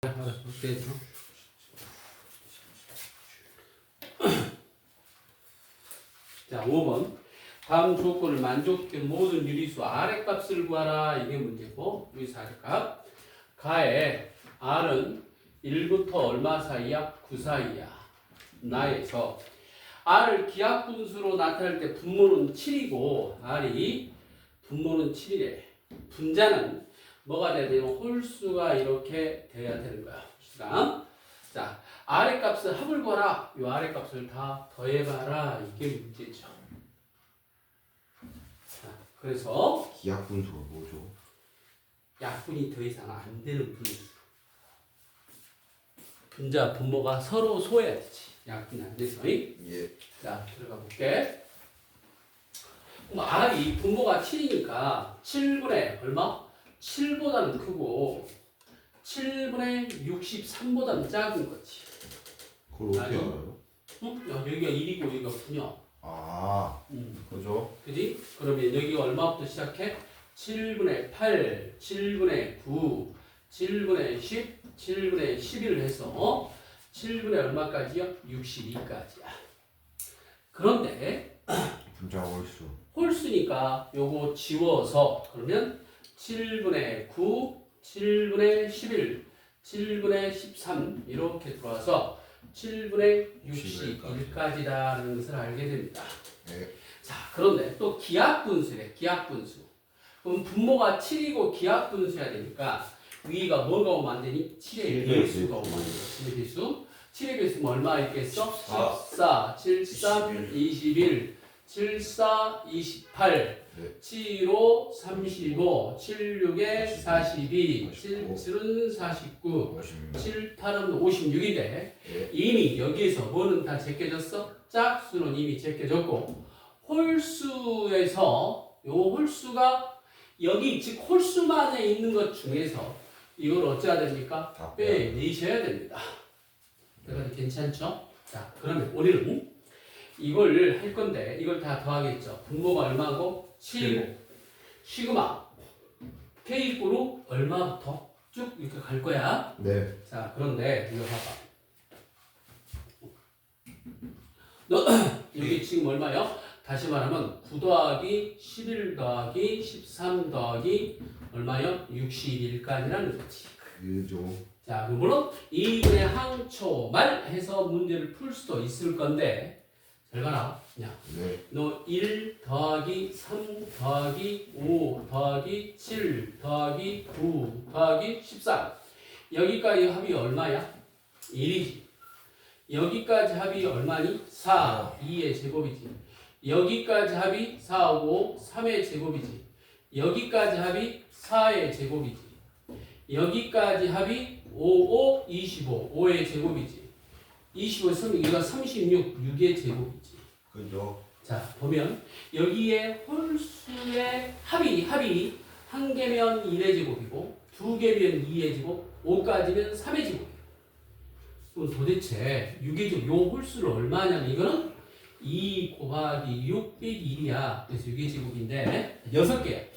볼게요. 자, 5번. 다음 조건을 만족시키는 모든 유리수 R의 값을 구하라. 이게 문제고, 유리수 R의 값. 가에 R은 1부터 얼마 사이야? 9 사이야. 나에서 R을 기하분수로 나타낼 때 분모는 7이고 R이 분모는 7이래. 분자는 뭐가 돼야 되냐면 홀수가 이렇게 돼야 되는 거야. 자, R의 값을 합을 구하라. 이 R의 값을 다 더해봐라. 이게 문제죠. 자, 그래서 기하분수가 뭐죠? 약분이 더 이상 안 되는 분수. 분자, 분모가 서로 소해야 되지. 약분이 안 돼서. 예. 자, 들어가 볼게. 그럼 R이 분모가 7이니까 7분의 얼마? 7보다는 크고 7분의 63보다는 작은 거지. 그걸 어떻게 아니. 알아요? 응? 야, 여기가 1이고 여기가 9냐? 아, 그죠? 그지? 그러면 여기가 얼마부터 시작해? 7분의 8, 7분의 9, 7분의 10, 7분의 11을 해서 7분의 얼마까지요? 62까지야. 그런데 분자 홀수. 홀수니까 요거 지워서 그러면 7분의 9, 7분의 11, 7분의 13 이렇게 들어와서 7분의 61까지라는 것을 알게 됩니다. 네. 자, 그런데 또 기하분수래. 기하분수. 그럼 분모가 7이고 기하분수야 되니까 위가 뭐가 오면 안 되니? 7의 배수가 오면 안 되니? 7의 배수. 7의 배수면 얼마 있겠어? 14, 73, 21, 74, 28, 네. 75, 35, 76에 42, 49, 77은 49, 50. 7, 8은 56인데 예. 이미 여기에서 뭐는 다 제껴졌어? 짝수는 이미 제껴졌고 홀수에서 요 홀수가 여기 즉 홀수만에 있는 것 중에서 이걸 어찌해야 됩니까? 다 빼내셔야 됩니다. 그래서 괜찮죠? 자, 그러면 우리는 이걸 할 건데 이걸 다 더하겠죠. 분모가 얼마고? 7. 시그마 K꼴로 얼마부터 쭉 이렇게 갈 거야. 네. 자, 그런데 이거 봐봐. 너 여기 지금 얼마요? 다시 말하면 9 더하기 11 더하기 13 더하기 얼마요? 61까지라는 거지. 그죠. 자, 물론 2분의 항초 말 해서 문제를 풀 수도 있을 건데 잘 봐라. 야, 네. 너 1 더하기 3 더하기 5 더하기 7 더하기 9 더하기 13 여기까지 합이 얼마야? 1이지. 여기까지 합이 얼마니? 4, 2의 제곱이지. 여기까지 합이 4, 5, 3의 제곱이지. 여기까지 합이 4의 제곱이지. 여기까지 합이 5, 5, 25, 5의 제곱이지. 25, 3, 여기가 36, 6의 제곱이지. 그죠. 자, 보면 여기에 홀수의 합이 한 개면 1의 제곱이고 두 개면 2의 제곱, 5까지면 3의 제곱이에요. 그럼 도대체 6의 제곱, 요 홀수를 얼마냐면 이거는 2 곱하기 6 빼기 1이야. 그래서 6의 제곱인데 6개.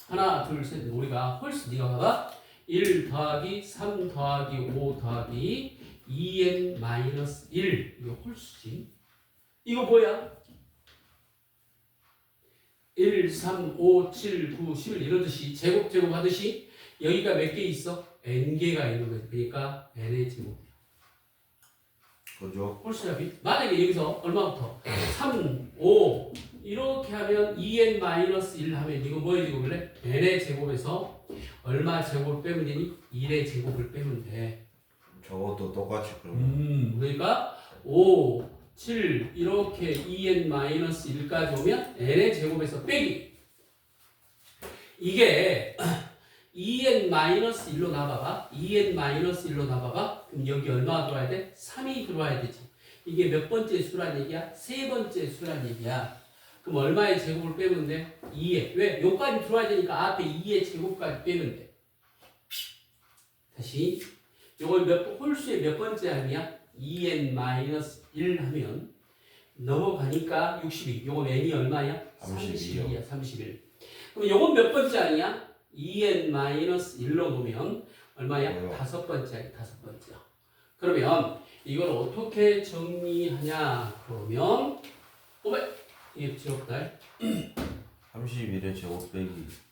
하나, 둘, 셋. 우리가 홀수 네가 봐봐. 1 더하기 3 더하기 5 더하기 2n-1 이거 홀수지. 이거 뭐야? 1, 3, 5, 7, 9, 11 이러듯이 제곱 하듯이 여기가 몇 개 있어? n개가 있는 거지. 그러니까 n의 제곱이야. 그죠. 홀수합이 만약에 여기서 얼마부터? 3, 5 이렇게 하면 2n-1 하면 이거 뭐의 제곱이래? n의 제곱에서 얼마 제곱을 빼면 되니? 1의 제곱을 빼면 돼. 저것도 똑같이 그러면. 그러니까 5, 7 이렇게 2n-1까지 오면 n의 제곱에서 빼기. 이게 2n-1로 나와봐. 2n-1로 나와봐. 그럼 여기 얼마가 들어와야 돼? 3이 들어와야 되지. 이게 몇 번째 수란 얘기야? 세 번째 수란 얘기야. 그럼 얼마의 제곱을 빼면 돼? 2의. 왜? 여기까지 들어와야 되니까 앞에 2의 제곱까지 빼면 돼. 다시. 요걸 홀수의 몇 번째 항이야? 2n-1 하면 넘어가니까 62. 요거 n이 얼마야? 32요. 31이야. 31. 그럼 요건 몇 번째 항이야? 2n-1로 놓으면 얼마야? 다섯 번째야. 다섯 번째야. 그러면 이걸 어떻게 정리하냐? 그러면 이게 지웠다. 31의 제곱 빼기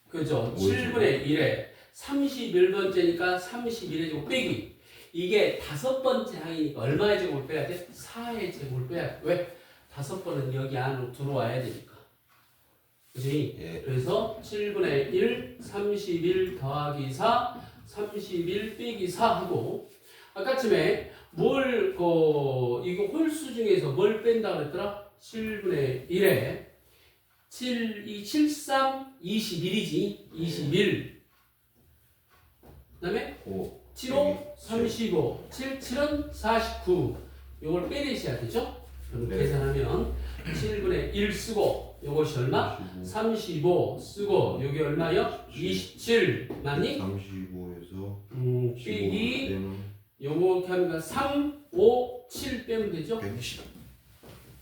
그죠? 오의 7분의 1에 31번째니까 31의 제곱 빼기. 이게 다섯 번째 항이니까 얼마의 제곱을 빼야 돼? 4의 제곱을 빼야 돼. 왜? 다섯 번은 여기 안으로 들어와야 되니까. 그지? 예. 그래서 7분의 1, 31 더하기 4, 31 빼기 4 하고 아까쯤에 이거 홀수 중에서 뭘 뺀다 그랬더라? 7분의 1에 7, 2, 7, 3, 21이지. 21. 그 다음에 5 7, 5, 35. 7, 7은 49. 요걸 빼내셔야 되죠? 그럼 네. 계산하면 7분의 1 쓰고 요것이 얼마? 35 쓰고 여기 얼마요? 27 맞니? 35에서 빼기 요거 하니까 3, 5, 7 빼면 되죠? 120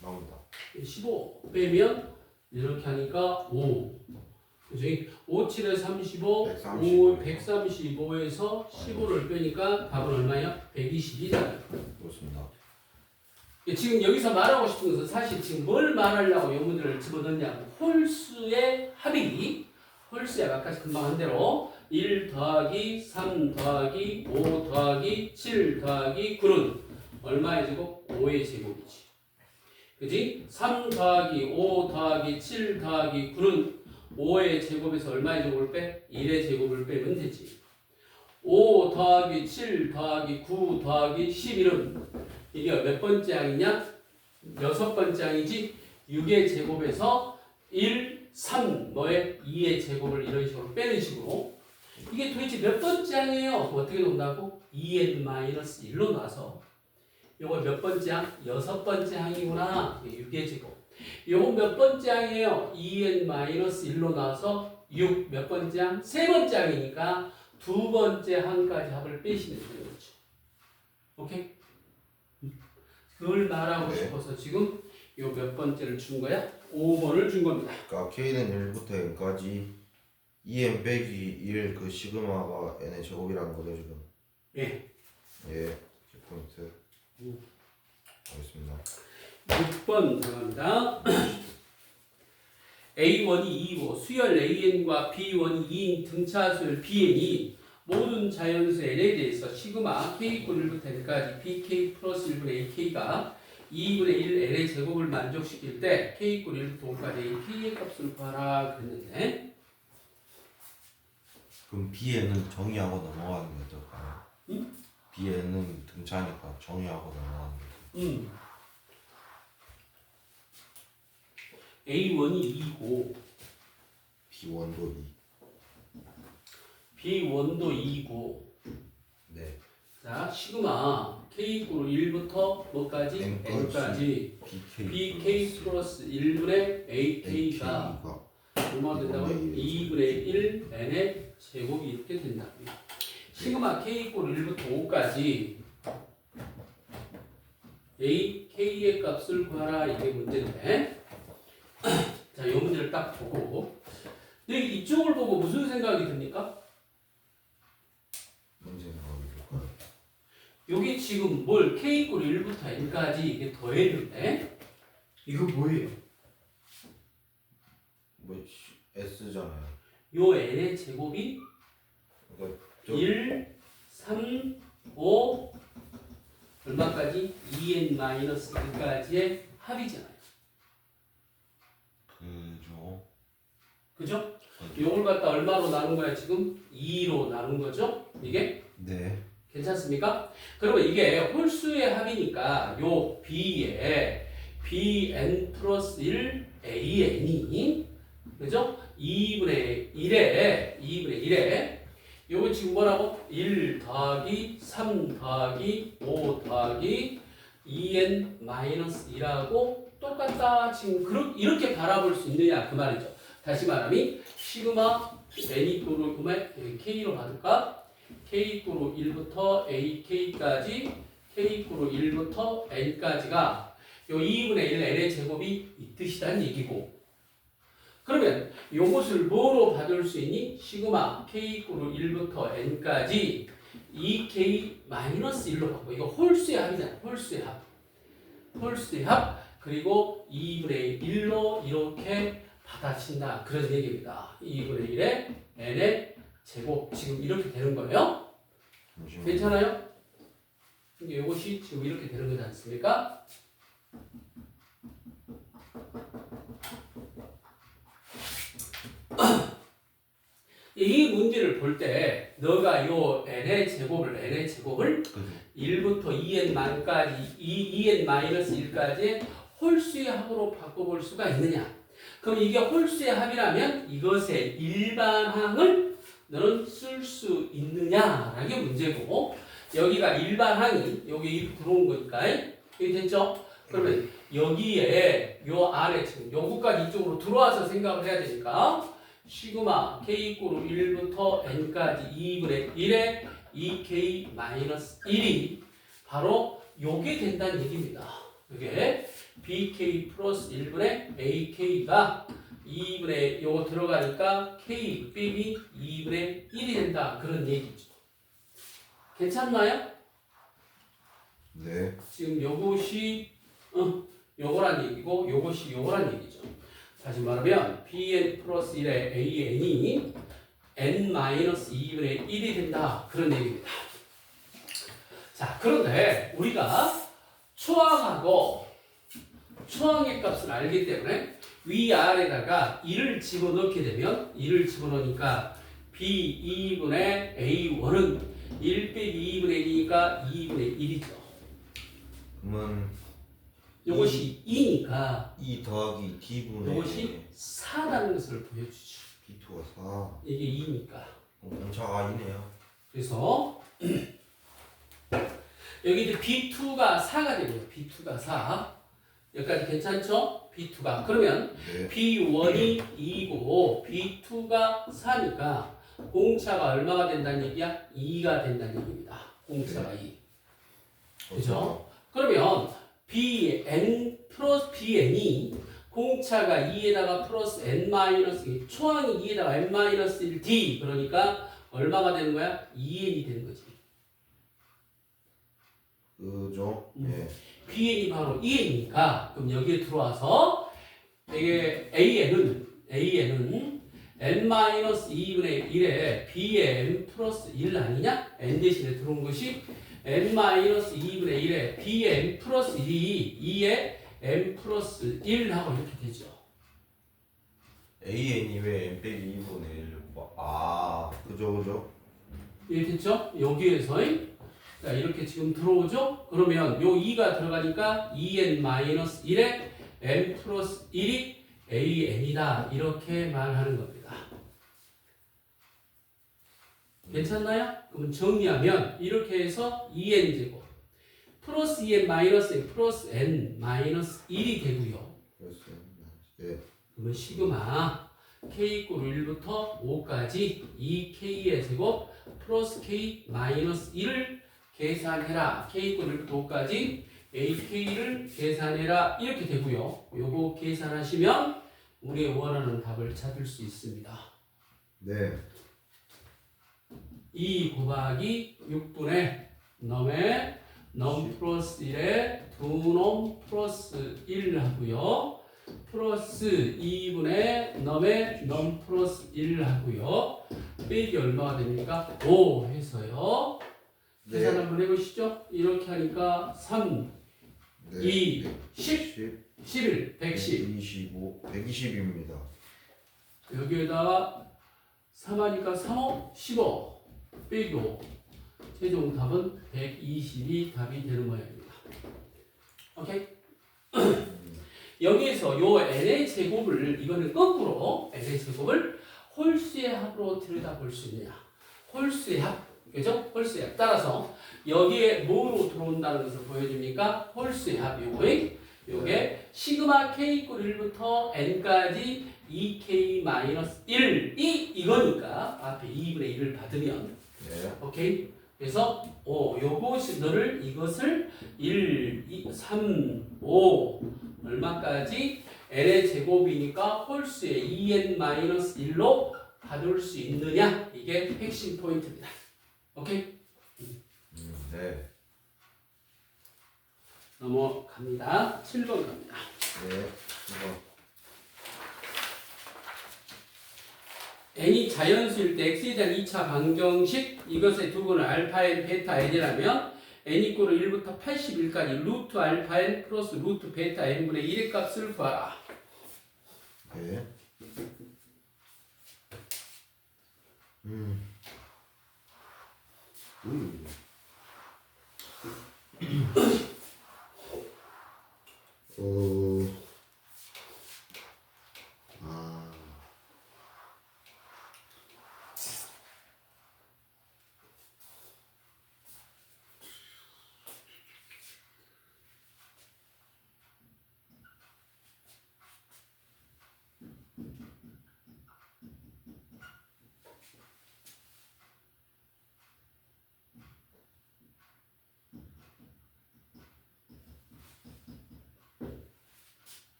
나온다. 15 빼면 이렇게 하니까 5 그죠? 5, 7에 35, 5, 135에서 15를 빼니까 답은 얼마예요? 120이잖아요. 그렇습니다. 지금 여기서 말하고 싶은 것은 사실 지금 뭘 말하려고 이 문제를 집어넣냐고 홀수의 합이 홀수의 아까 금방 한 대로 1 더하기 3 더하기 5 더하기 7 더하기 9는 얼마의 제곱? 5의 제곱이지. 그지? 3 더하기 5 더하기 7 더하기 9는 5의 제곱에서 얼마의 제곱을 빼? 1의 제곱을 빼면 되지. 5 더하기 7 더하기 9 더하기 11은 이게 몇 번째 항이냐? 여섯 번째 항이지. 6의 제곱에서 1, 3, 2의 제곱을 이런 식으로 빼는 식으로 이게 도대체 몇 번째 항이에요? 어떻게 논다고? 2n-1로 놔서 요거 몇 번째 항? 여섯 번째 항이구나. 6의 제곱. 요거 몇 번째 항이에요? 2n-1로 놔서 6 몇 번째 항? 세 번째 항이니까 두 번째 항까지 합을 빼시면 되는 거죠. 오케이? 그걸 말하고 네. 싶어서 지금 요 몇 번째를 준 거야? 5번을 준 겁니다. 그러니까 K는 1부터 n까지 2n 빼기 1 그 시그마가 n의 제곱이라는 거죠 지금. 예. 예. 포인트. 알겠습니다. 6번 들어갑니다. A1이 2이고 수열 AN과 B1이 2인 등차수열 BN이 모든 자연수 N에 대해서 시그마 K꼴 1부터 N까지 BK 플러스 1분의 AK가 2분의 1 N의 제곱을 만족시킬 때 K꼴 1부터 5까지 AK의 값을 구하라 그랬는데 그럼 B에는 정의하고 넘어가는 게 어떨까요? 응? B에는 등차니까 정의하고 넘어가는 게. A1이 2고 B1도 2. B1도 2고 네. 자 시그마 K꼴 1부터 뭐까지? N까지 BK 플러스 1분의 AK가 얼마 된다고? 2분의 1 N의 제곱이 이렇게 된다고요. 시그마 K꼴 1부터 5까지 AK의 값을 구하라 이게 문제인데 자, 이 문제를 딱 보고 근데 이쪽을 보고 무슨 생각이 듭니까? 문제 나오게 될까요? 여기 지금 뭘 K꼴 1부터 N까지 이게 더했는데 이거 뭐예요? 뭐 S잖아요. 요 N의 제곱이 그러니까 1, 3, 5 얼마까지? 2n-1까지의 합이잖아요. 그죠? 그죠? 요걸 갖다 얼마로 나눈 거야 지금? 2로 나눈 거죠? 이게? 네. 괜찮습니까? 그러면 이게 홀수의 합이니까 요 B에 Bn 플러스 1 AN이 그죠? 2분의 1에 요거 지금 뭐라고? 1 더하기 3 더하기 5 더하기 2n-1하고 똑같다. 지금 이렇게 바라볼 수 있느냐 그 말이죠. 다시 말하면 시그마 n이 또를 k로 받을까? k로 1부터 ak까지 k로 1부터 n까지가 요 2분의 1 n의 제곱이 이 뜻이란 얘기고 그러면 요것을 뭐로 받을 수 있니? 시그마 k로 1부터 n까지 2k-1로 바꿔. 이거 홀수의 합이잖아. 홀수의 합. 홀수의 합. 그리고 2분의 1로 이렇게 받아친다. 그런 얘기입니다. 2분의 1에 n의 제곱. 지금 이렇게 되는 거예요. 잠시만요. 괜찮아요? 이것이 지금 이렇게 되는 거지 않습니까? 이 문제를 볼 때 너가 요 n의 제곱을 그죠. 1부터 2n만까지 2n-1까지 홀수의 합으로 바꿔볼 수가 있느냐? 그럼 이게 홀수의 합이라면 이것의 일반항을 너는 쓸 수 있느냐라는 게 문제고, 여기가 일반항이 여기 이렇게 들어온 거니까 이게 됐죠? 그러면 여기에 요 아래 지금 요거까지 이쪽으로 들어와서 생각을 해야 되니까 시그마 k 이꼬르 1부터 n까지 2분의 1에 2k-1이 바로 요게 된다는 얘기입니다. 이게 bk 플러스 1분의 ak가 2분의 요거 들어가니까 k 빼기 2분의 1이 된다. 그런 얘기죠. 괜찮나요? 네. 지금 요것이 요거란 얘기고 요것이 요거란 얘기죠. 다시 말하면 bn 플러스 1의 an이 n-2분의 1이 된다. 그런 얘기입니다. 자, 그런데 우리가 초항하고 초항의 값을 알기 때문에 위아래다가 1을 집어넣게 되면 1을 집어넣으니까 b2분의 a1은 1 빼기 2분의 2니까 2분의 1이죠. 그러면 이것이 2니까 2 더하기 d분의 이것이 4라는 것을 보여주죠. b2가 4. 이게 2니까. 공차가 아니네요. 그래서 여기 이제 b2가 4가 되고요. b2가 4. 여기까지 괜찮죠? b2가. 그러면 네. b1이 2고 b2가 4니까 공차가 얼마가 된다는 얘기야? 2가 된다는 얘기입니다. 공차가 2. 그죠? 그러면 bn 플러스 bn이 공차가 2에다가 플러스 n-1 초항이 2에다가 n-1d 그러니까 얼마가 되는 거야? 2n이 되는 거지. 그죠? 예. bn이 바로 2n이니까 그럼 여기에 들어와서 이게 an은 n-2분의 1에 b의 n 플러스 1 아니냐? n 대신에 들어온 것이 n-2분의 1에 b의 n 플러스 1이 2의 n 플러스 1 하고 이렇게 되죠. AN이 왜 n 빼기 2분의 1? 아, 그죠. 이해됐죠? 여기에서 자, 이렇게 지금 들어오죠? 그러면 요 2가 들어가니까 2n-1에 n 플러스 1이 an이다. 이렇게 말하는 겁니다. 괜찮나요? 그럼 정리하면 이렇게 해서 2n제곱 플러스 2n 마이너스 n 플러스 n 마이너스 1이 되고요. 네. 그러면 시그마 k 이꼬르 1부터 5까지 2k의 제곱 플러스 k 마이너스 1을 계산해라. k 이꼬르 1부터 5까지 ak를 계산해라. 이렇게 되고요. 요거 계산하시면 우리의 원하는 답을 찾을 수 있습니다. 네. 2 곱하기 6분의 넘에 넘 플러스 1에 2넘 플러스 1 하고요. 플러스 2분의 넘에 넘 플러스 1 하고요. 빼기 얼마가 됩니까? 5 해서요. 네. 계산 한번 해보시죠. 이렇게 하니까 3, 네. 2, 10, 10, 11, 110. 125, 120입니다. 여기에다가 3 하니까 3호, 15 빼기 5. 최종 답은 120이 답이 되는 모양입니다. 오케이? 여기에서 요 n의 제곱을 이거는 거꾸로 n의 제곱을 홀수의 합으로 들여다볼 수 있느냐? 홀수의 합, 그죠? 홀수의 합. 따라서 여기에 뭐로 들어온다는 것을 보여줍니까? 홀수의 합. 요게 시그마 k 이꼬르 1부터 n까지 2k-1이 이거니까 앞에 2분의 1을 받으면 네. 오케이? 그래서 요것이 너를 이것을 1, 2, 3, 5 얼마까지 n의 제곱이니까 홀수의 2n-1로 받을 수 있느냐? 이게 핵심 포인트입니다. 오케이? 네. 넘어갑니다. 7번 갑니다. 네. 이거. n이 자연수일 때 x에 대한 2차 방정식 이것의 두분을 알파 n, 베타 n이라면 n 이꼴 1부터 81까지 루트 알파 n 플러스 루트 베타 n분의 1의 값을 구하라. 네. 어. 아.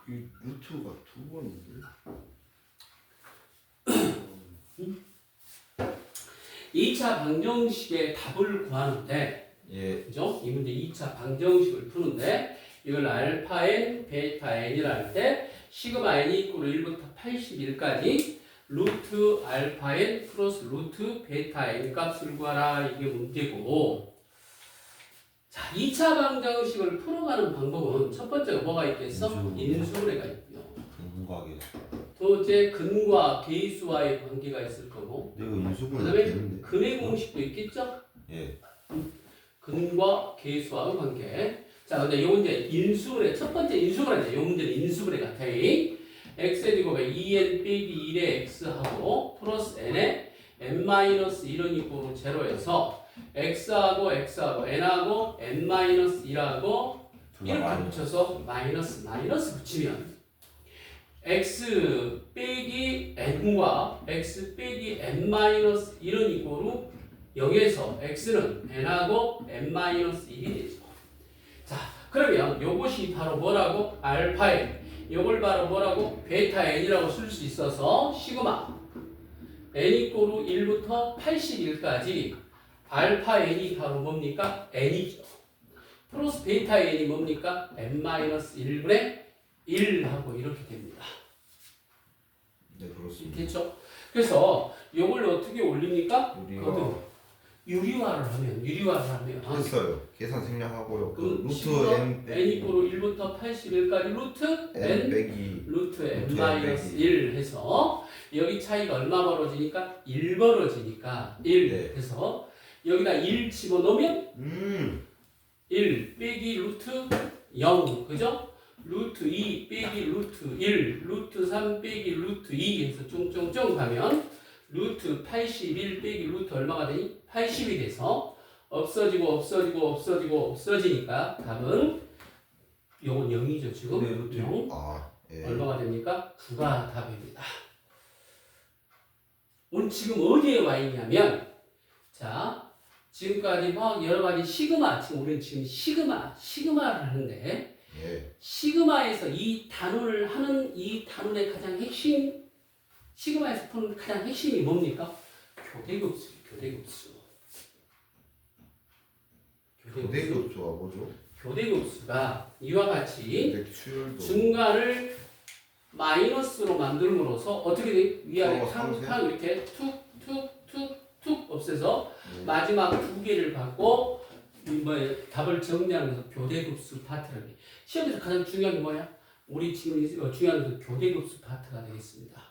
이 루트가 두 번인데. 2차 방정식의 답을 구하는데 예. 그죠? 이 문제 2차 방정식을 푸는데 이걸 알파 n, 베타 n이라 할 때 시그마 n이 이꼴 1부터 81까지 루트 알파 n 플러스 루트 베타 n 값을 구하라 이게 문제고 자 2차 방정식을 풀어가는 방법은 첫 번째가 뭐가 있겠어? 인수분해가 있고요. 근과계. 둘째 근과 계수와의 관계가 있을 거고 내가 인수분해 그다음에 되는데. 근의 공식도 있겠죠? 예. 근과 계수와의 관계. 자, 근데 이 문제 인수분해 첫 번째 인수분해인데 이 문제는 인수분해 같아. x의 제곱에 2n 빼기 1의 x하고 플러스 n에 n-1은 이꼴로 제로에서 x하고 n하고 n-1하고 이렇게 붙여서 마이너스 붙이면 x 빼기 n과 x 빼기 n-1은 이꼴로 0에서 x는 n하고 n-1이 되죠. 자, 그러면 요것이 바로 뭐라고? 알파 n. 요걸 바로 뭐라고? 베타 n이라고 쓸 수 있어서 시그마 n 이꼴로 1부터 81까지 알파 n이 바로 뭡니까? n이죠. 플러스 베타 n이 뭡니까? n-1분의 1하고 이렇게 됩니다. 네, 그렇습니다. 됐죠? 그래서 요걸 어떻게 올립니까? 우리가 유리화를 하면 했어요. 계산 생략하고요. 그 루트 n n 빼기 이꼴로 1부터 81까지 루트 n 빼기 루트 루트 n-1 해서 여기 차이가 얼마 벌어지니까 1 벌어지니까 1 네. 해서 여기다 1 집어넣으면 1 빼기 루트 0 그죠? 루트 2 빼기 루트 1 루트 3 빼기 루트 2 해서 쫑쫑쫑 가면 루트 81 빼기 루트 얼마가 되니? 80이 돼서 없어지니까 답은 요건 0이죠 지금. 네, 루트 0. 아, 예. 얼마가 됩니까? 9가 답입니다. 오늘 지금 어디에 와 있냐면 자 지금까지 막 여러 가지 시그마 지금 우리는 지금 시그마를 하는데 예. 시그마에서 이 단원을 하는 이 단원의 가장 핵심 시그마에서 푸는 가장 핵심이 뭡니까? 교대급수. 교대급수가 뭐죠? 교대급수가 이와 같이 수열도 중간을 마이너스로 만들므로써 어떻게 돼? 위아래 상세? 탕탕 이렇게 툭툭툭툭 없애서 마지막 두 개를 받고 답을 정리하면서 교대급수 파트를 해. 시험에서 가장 중요한 게 뭐야? 우리 지금 중요한 건 교대급수 파트가 되겠습니다.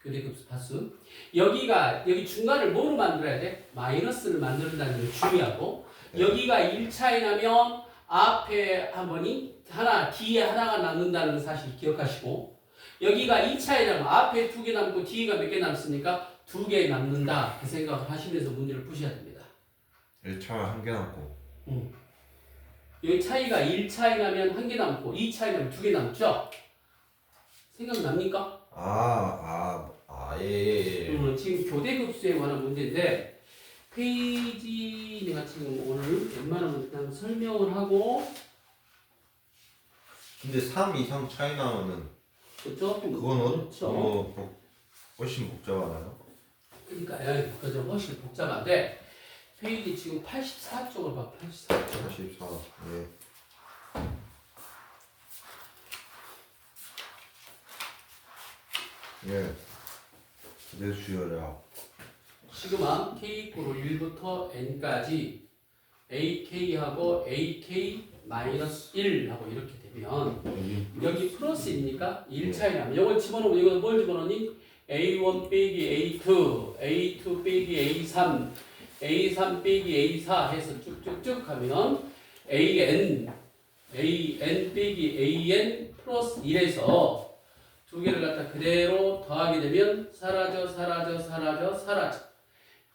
교대급수 파트. 여기 중간을 뭐로 만들어야 돼? 마이너스를 만든다는 게 중요하고 네. 여기가 1차이 나면 앞에 한 번이 하나 뒤에 하나가 남는다는 사실 기억하시고 여기가 2차이 나면 앞에 2개 남고 뒤에가 몇 개 남습니까? 2개 남는다 그 생각을 하시면서 문제를 푸셔야 됩니다. 1차 한 개 남고 여기 차이가 1차이 나면 1개 남고 2차이 나면 2개 남죠? 생각납니까? 예. 지금 교대급수에 관한 문제인데 페이지 내가 지금 오늘 웬만하면 그냥 설명을 하고 근데 3 이상 차이 나면은 그죠? 그건 그렇죠. 훨씬 복잡하나요? 그러니까 그죠? 훨씬 복잡한데 페이지 지금 84쪽을 봐. 84쪽. 84. 예. 예. 내 수열이야. 시그마 k 이코로 1부터 n까지 ak하고 ak 마이너스 1하고 이렇게 되면 여기 플러스 1이니까 1 차이 나면 이걸 집어넣으면 이건 뭘 집어넣니? a1 빼기 a2, a2 빼기 a3, a3 빼기 a4 해서 쭉쭉쭉 하면 an 빼기 an 플러스 1에서 두 개를 갖다 그대로 더하게 되면 사라져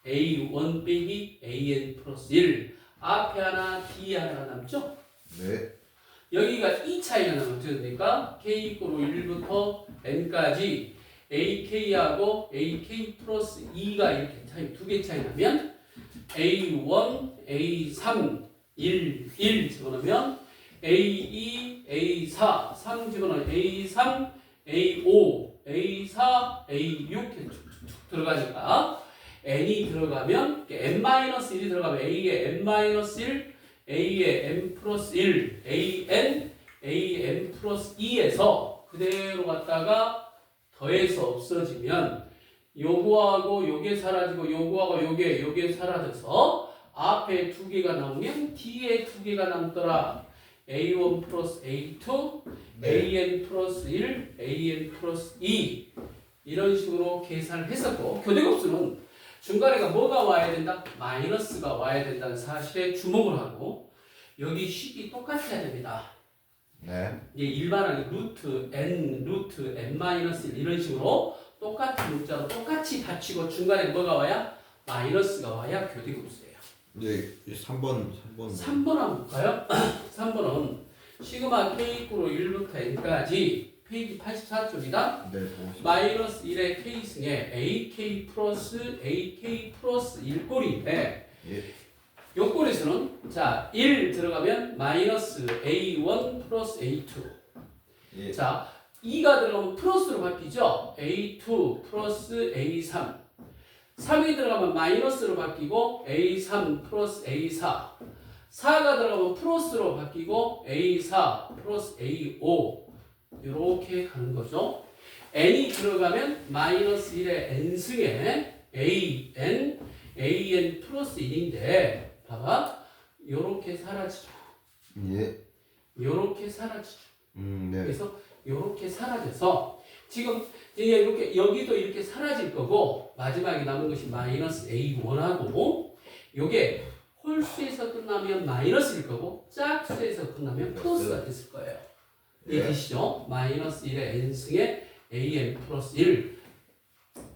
a1 빼기 an 플러스 1 앞에 하나 뒤에 하나가 남죠? 네. 여기가 이 차이가 나면 어떻게 됩니까? k 이코로 1부터 n까지 ak하고 ak 플러스 2가 이렇게 차이 두 개 차이 나면 a1, a3, 1 집어넣으면 a2, a4, 3 집어넣으면 a3, a5, a4, a6 이렇게 툭툭툭 들어가니까 n이 들어가면 n-1이 들어가면 a의 n-1, a의 n 플러스 1, an 플러스 2에서 그대로 갔다가 더해서 없어지면 요거하고 요게 사라지고 요거하고 요게 사라져서 앞에 두 개가 나오면 뒤에 두 개가 남더라. a1 플러스 a2, an 플러스 1, an 플러스 2 이런 식으로 계산을 했었고 교대급수는 중간에가 뭐가 와야 된다? 마이너스가 와야 된다는 사실에 주목을 하고 여기 식이 똑같아야 됩니다. 네. 이게 일반하게 루트 n 마이너스 1 이런 식으로 똑같은 문자로 똑같이 받치고 중간에 뭐가 와야? 마이너스가 와야 교대급수예요. 네. 3번. 3번 한번 볼까요? 3번은 시그마 k 이코로 1부터 n까지 페이지 84쪽이다. 네. 보겠습니다. 마이너스 1의 k승에 ak 플러스 1꼴인데 예. 요 꼴에서는 자 1 들어가면 마이너스 a1 플러스 a2 예. 자 2가 들어가면 플러스로 바뀌죠. a2 플러스 a3 3이 들어가면 마이너스로 바뀌고 a3 플러스 a4 4가 들어가면 플러스로 바뀌고 a4 플러스 a5 이렇게 가는 거죠. n이 들어가면 마이너스 1의 n승에 an 플러스 1인데 봐봐 요렇게 사라지죠. 예. 요렇게 사라지죠. 네. 그래서 요렇게 사라져서 지금 이제 이렇게 여기도 이렇게 사라질 거고 마지막에 남은 것이 마이너스 a1하고 요게 홀수에서 끝나면 마이너스일 거고 짝수에서 끝나면 플러스가 됐을 거예요. 이해되시죠? 마이너스 1의 n승에 an 플러스 1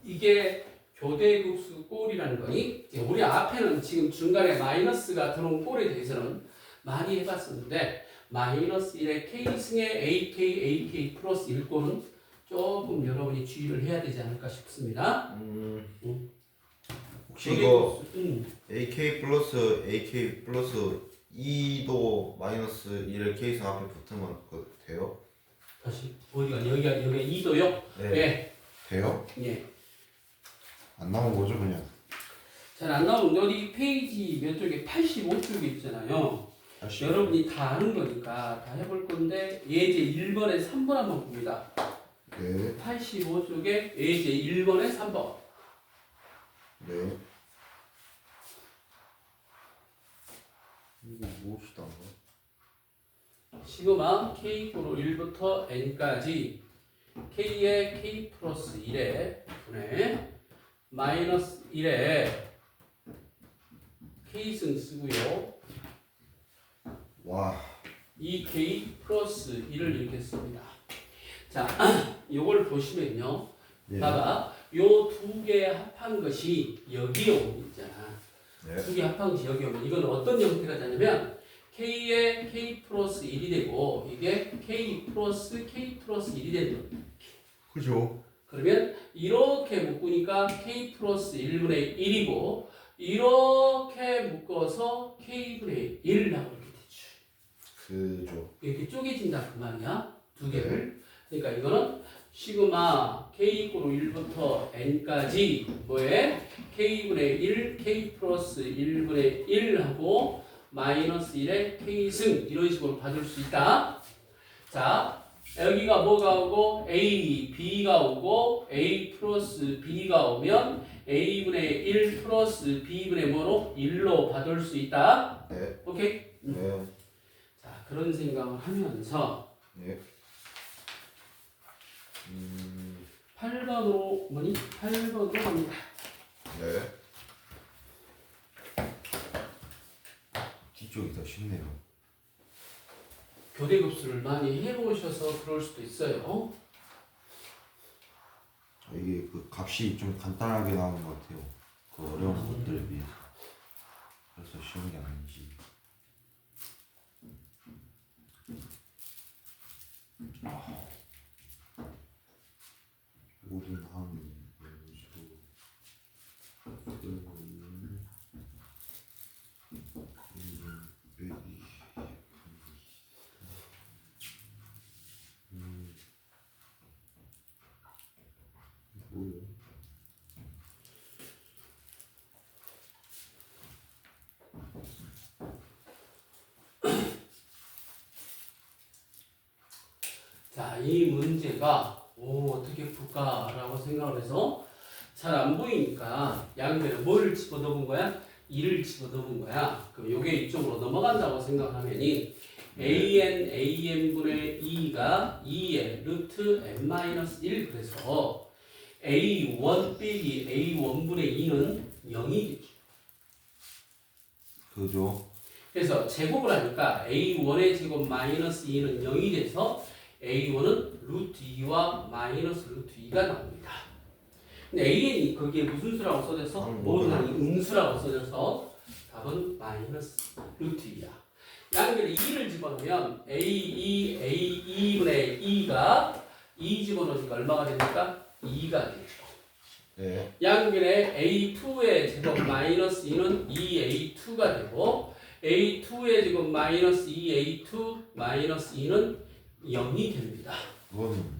이게 교대급수 꼴이라는 거니 우리 앞에는 지금 중간에 마이너스가 들어온 꼴에 대해서는 많이 해봤었는데 마이너스 1의 k승의 ak 플러스 1꼴은 조금 여러분이 주의를 해야 되지 않을까 싶습니다. 혹시 이거 ak 플러스 2도 마이너스 1의 k승 앞에 붙으면 돼요? 다시 어디가 여기가 2도요? 네. 네. 돼요? 예. 안 나온 거죠 그냥? 잘 안 나오는데 어디 페이지 몇 쪽에 85쪽에 있잖아요. 여러분이 다 아는 거니까 다 해볼 건데 예제 1번에 3번 한번 봅니다. 네. 85쪽에 예제 1번에 3번. 네. 이거 무엇이다? 시그마 k-로 1부터 n까지 k의 k 플러스 1에 분의 마이너스 1에 k승 쓰고요. 와. 2k 플러스 1을 이렇게 씁니다. 자, 요걸 보시면요. 예. 봐봐. 요 두 개 합한 것이 여기에 오면 있잖아. 네. 두 개 합한 것이 여기 오면 이건 어떤 형태가 되냐면 k의 k 플러스 1이 되고 이게 k 플러스 1이 되는 거예요. 그죠? 그러면 이렇게 묶으니까 k 플러스 1분의 1이고 이렇게 묶어서 k분의 1이라고 이렇게 되죠. 그죠. 이렇게 쪼개진다 그 말이야. 두 개를. 그러니까 이거는 시그마 K꼴로 1부터 N까지 뭐에? K분의 1, K 플러스 1분의 1하고 마이너스 1의 K승 이런 식으로 받을 수 있다. 자, 여기가 뭐가 오고 A, B가 오고 A 플러스 B가 오면 A분의 1 플러스 B분의 뭐로? 1로 받을 수 있다. 네. 오케이? 네. 자, 그런 생각을 하면서 네. 8번으로 뭐니? 8번으로 갑니다. 네. 뒤쪽이 더 쉽네요. 교대급수를 많이 해보셔서 그럴 수도 있어요. 이게 그 값이 좀 간단하게 나오는 것 같아요. 그 어려운 것들에 비해서. 그래서 쉬운 게 아닌지. 모든 항 연수 빼기 뭐요? 자, 이 문제가 어떻게 풀까라고 생각을 해서 잘 안 보이니까 양변에 뭐를 집어넣은 거야? 2를 집어넣은 거야. 그럼 요게 이쪽으로 넘어간다고 생각하면이 AN분의 2가 2의 루트 n-1 그래서 A1 빼기 A1분의 2는 0이 되죠. 그죠? 그래서 제곱을 하니까 A1의 제곱 마이너스 2는 0이 돼서 A1은 루트 2와 마이너스 루트 2가 나옵니다. 근데 AN이 거기에 무슨 수라고 써져서? 모든 항이 음수라고 써져서 답은 마이너스 루트 2야. 양변에 2를 집어넣으면 A2분의 2가 2 집어넣으니까 얼마가 됩니까? 2가 되죠. 네. 양변에 A2의 제곱 마이너스 2는 2A2가 되고 A2의 제곱 마이너스 2A2 마이너스 2는 0이 됩니다. 그거는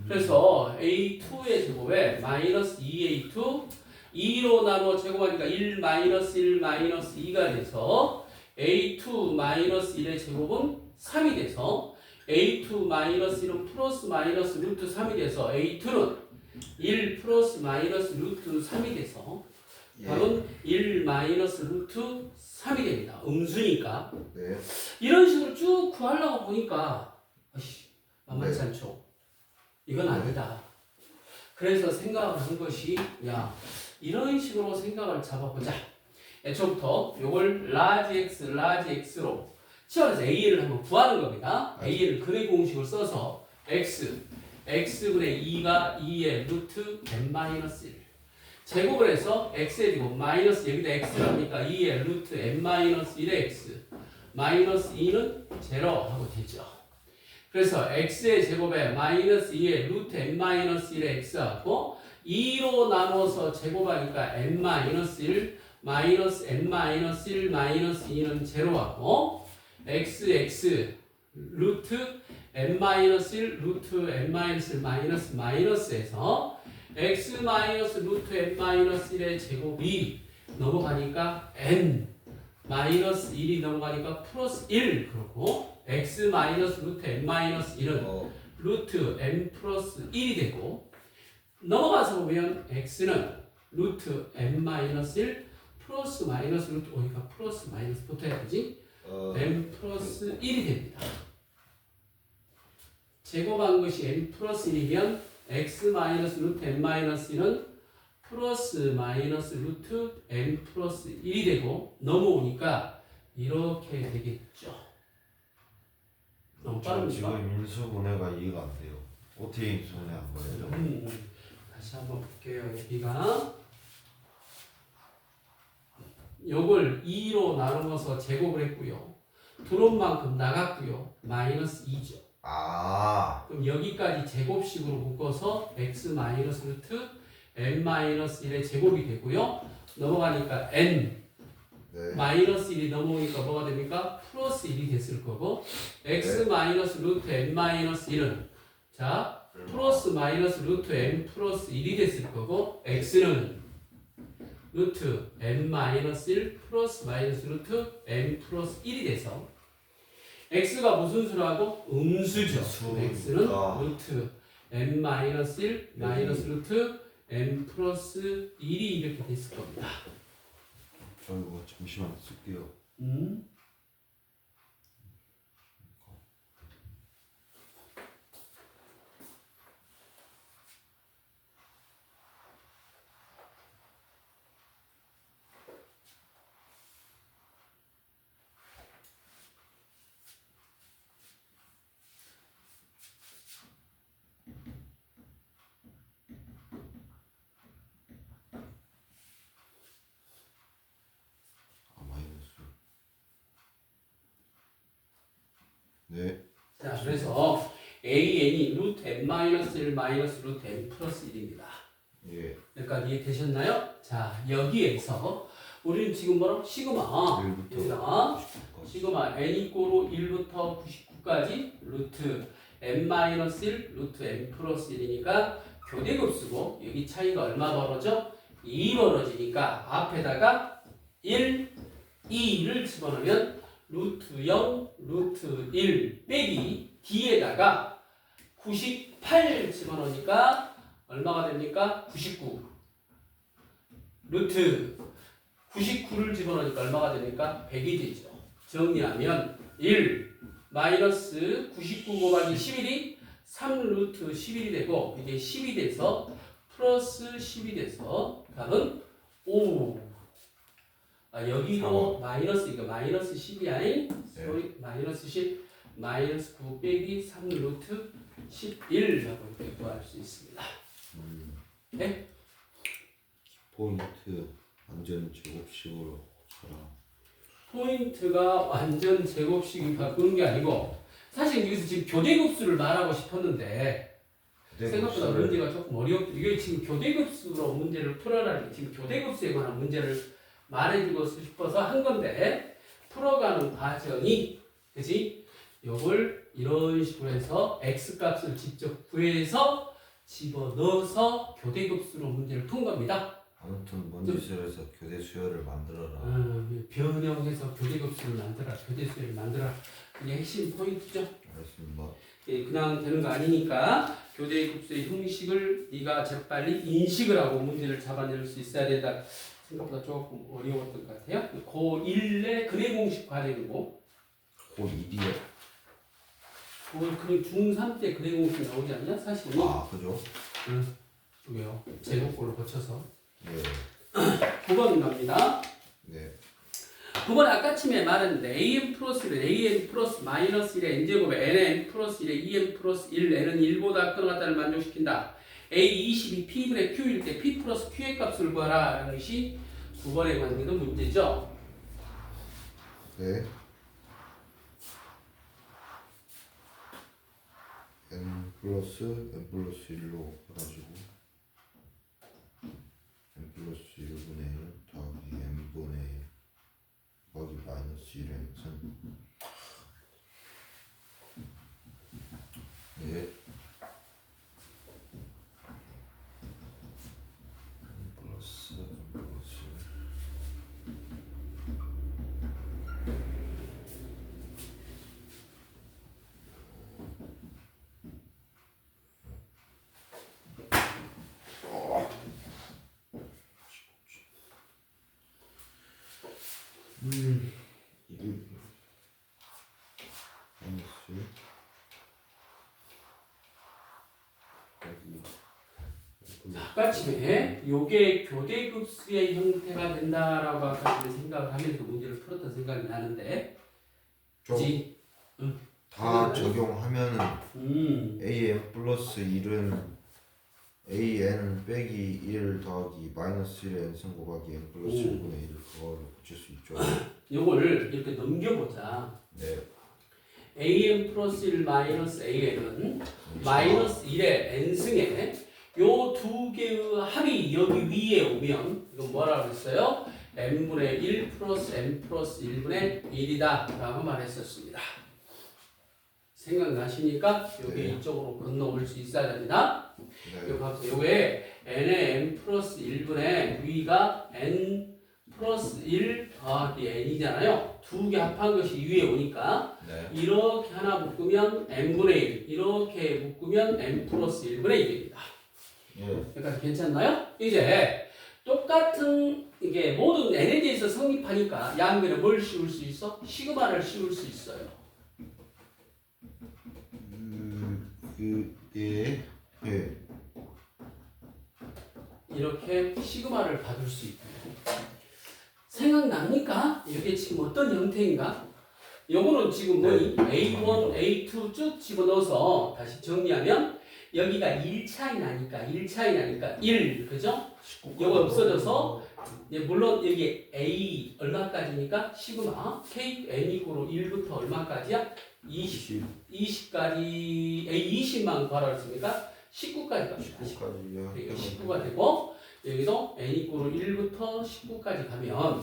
그래서 A2의 제곱에 마이너스 2A2 2로 나눠 제곱하니까 1 마이너스 1 마이너스 2가 돼서 A2 마이너스 1의 제곱은 3이 돼서 A2 마이너스 1은 플러스 마이너스 루트 3이 돼서 A2는 1 플러스 마이너스 루트 3이 돼서 답은 1 마이너스 루트 3이 됩니다. 음수니까. 네. 이런 식으로 쭉 구하려고 보니까 만만치 않죠. 이건 아니다. 그래서 생각을 한 것이 야 이런 식으로 생각을 잡아보자. 애초부터 요걸 라지 x로 치환해서 a를 한번 구하는 겁니다. a를 근의 공식을 써서 x분의 2가 2의 루트 n-1 제곱을 해서 x의 제곱 마이너스 여기다 x라니까 2의 루트 n-1의 x 마이너스 2는 0 하고 되죠. 그래서 x의 제곱에 마이너스 2의 루트 n-1의 x하고 2로 나눠서 제곱하니까 n-1 마이너스 n-1 마이너스 2는 0하고 x 루트 n-1 루트 n-1 마이너스 마이너스에서 x 마이너스 루트 n-1의 제곱이 넘어가니까 n 마이너스 1이 넘어가니까 플러스 1 그렇고 x 마이너스 루트 n-1은 루트 n 플러스 1이 되고 넘어가서 보면 x는 루트 n-1 플러스 마이너스 루트 그러니까 플러스 마이너스 붙어야 되지 n 플러스 1이 됩니다. 제곱한 것이 n 플러스 1이면 x 마이너스 루트 n-1은 플러스 마이너스 루트 n 플러스 1이 되고 넘어오니까 이렇게 되겠죠. 너무 빠릅니까? 지금 인수분해가 이해가 안 돼요. 어떻게 인수분해한 거예요? 다시 한번 볼게요. 여기가 요걸 2로 나누어서 제곱을 했고요. 들어온 만큼 나갔고요. 마이너스 2죠. 아, 그럼 여기까지 제곱식으로 묶어서 x 마이너스 루트 n 마이너스 1의 제곱이 되고요. 넘어가니까 n 네. 마이너스 1이 넘어오니까 뭐가 됩니까? 플러스 1이 됐을 거고 x 마이너스 루트 n 마이너스 1은 자 플러스 마이너스 루트 n 플러스 1이 됐을 거고 x는 루트 n 마이너스 1 플러스 마이너스 루트 n 플러스 1이 돼서 x가 무슨 수라고? 음수죠. x는 루트 n 마이너스 1 마이너스 루트 n 플러스 1이 이렇게 됐을 겁니다. 저 이거 잠시만 쓸게요. 네. 자, 그래서 AN이 루트 n 마이너스 1 마이너스 루트 n 플러스 1입니다. 예. 여기까지 이해되셨나요? 자, 여기에서 우리는 지금 뭐라고? 시그마. 1부터 여기다가 시그마 n 이꼬로 1부터 99까지 루트 n 마이너스 1 루트 n 플러스 1이니까 교대급수고 여기 차이가 얼마 벌어져? 2 벌어지니까 앞에다가 1, 2를 집어넣으면 루트 0, 루트 1 빼기 D에다가 98 집어넣으니까 얼마가 됩니까? 99. 루트 99를 집어넣으니까 얼마가 됩니까? 100이 되죠. 정리하면 1 마이너스 99 곱하기 11이 3 루트 11이 되고 이게 10이 돼서 플러스 10이 돼서 답은 5. 여기도 마이너스 이거 마이너스 10이 아닌 소리 마이너스 10 마이너스 9 빼기 3 루트 11라고 이렇게 구할 수 있습니다. 네? 포인트 완전 제곱식으로 쳐라. 포인트가 완전 제곱식이 바꾸는 게 아니고 사실 여기서 지금 교대급수를 말하고 싶었는데 생각보다 문제가 조금 어렵고 이게 지금 교대급수로 문제를 풀어라 지금 교대급수에 관한 문제를 말해주고 싶어서 한 건데 풀어가는 과정이 그지? 요걸 이런 식으로 해서 x값을 직접 구해서 집어넣어서 교대급수로 문제를 푼 겁니다. 아무튼 먼 시절에서 교대 수열을 만들어라. 변형해서 교대급수를 만들어라. 교대수열을 만들어라. 그게 핵심 포인트죠. 알겠습니다. 그냥 되는 거 아니니까 교대급수의 형식을 네가 재빨리 인식을 하고 문제를 잡아낼 수 있어야 된다. 생각보다 조금 어려웠던 것 같아요. 고1의 근해 공식 과정이고 고1이요? 그 중3 때 근해 공식 나오지 않냐? 사실은. 그죠? 왜요? 제곱꼴로 거쳐서. 네. 9번 갑니다. 네. 9번 아까쯤에 말했는데 an 플러스 1, an 플러스 마이너스 1의 n제곱에 nn 플러스 1의 2n 플러스 1, n은 1보다 큰 같다를 만족시킨다. A22 P분의 Q일 때 P 플러스 Q의 값을 구하라 라는 것이 9번에 관계된 문제죠. 네. n 플러스 1로 해가지고 n 플러스 1분의 1 더하기 n분의 1 더하기 마이너스 1의 선. 네. 플러스 아까쯤에 요게 교대급수의 형태가 된다라고 아까 생각을 하면서 문제를 풀었던 생각이 나는데 그치? 다 적용하면은 an 플러스 1은 an 빼기 1 더하기 마이너스 1의 n승 곱하기 n 플러스 1분의 1 그거를 붙일 수 있죠. 요걸 이렇게 넘겨보자. 네. an 플러스 1 마이너스 an은 마이너스 1의 n승에 요 두 개의 합이 여기 위에 오면 이건 뭐라고 했어요? n분의 1 플러스 n 플러스 1분의 1이다 라고 말했었습니다. 생각나십니까? 여기 네. 이쪽으로 건너올 수 있어야 됩니다. 네. 이거 봐보세요. 요게 n의 n 플러스 1분의 위가 n 플러스 1 더하기 n이잖아요. 두 개 합한 것이 위에 오니까 네. 이렇게 하나 묶으면 n분의 1, 이렇게 묶으면 n 플러스 1분의 1입니다. 예. 여기까지 괜찮나요? 이제 똑같은 이게 모든 n에 대해서 성립하니까 양변에 뭘 씌울 수 있어? 시그마를 씌울 수 있어요. 예. 예. 이렇게 시그마를 받을 수 있고 생각납니까? 이게 지금 어떤 형태인가? 요거는 지금 뭐니? A1, A2 쭉 집어넣어서 다시 정리하면 여기가 1차이 나니까 1, 그죠? 요거 없어져서 물론 여기 A 얼마까지니까 시그마 K N 이고로 1부터 얼마까지야? 20까지 A 20만 구하라 했으니까 19까지 갑시다. 19까지요. 그러니까 19가 되고 여기도 n 이꼬로 1부터 19까지 가면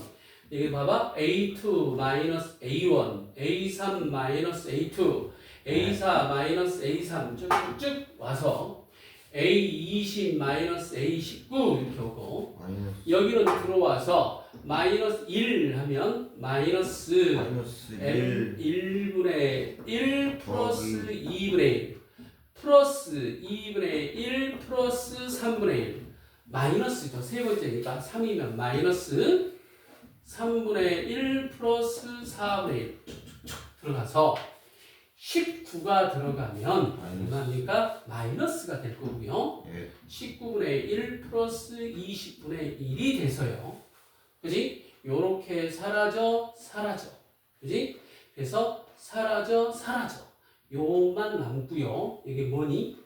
여기 봐봐 a2 마이너스 a1 a3 마이너스 a2 a4 마이너스 a3 쭉쭉 와서 a20 마이너스 a19 이렇게 오고 마이너스 여기는 들어와서 마이너스 1 하면 마이너스 1. 1분의 1 플러스 2분의 1 플러스 2분의 1 플러스 3분의 1 마이너스죠. 세 번째니까 3이면 마이너스 3분의 1 플러스 4분의 1 들어가서 19가 들어가면 얼마입니까? 마이너스가 될 거고요. 예. 19분의 1 플러스 20분의 1이 돼서요. 그지? 요렇게 사라져. 그지? 그래서 사라져. 요만 남고요. 이게 뭐니?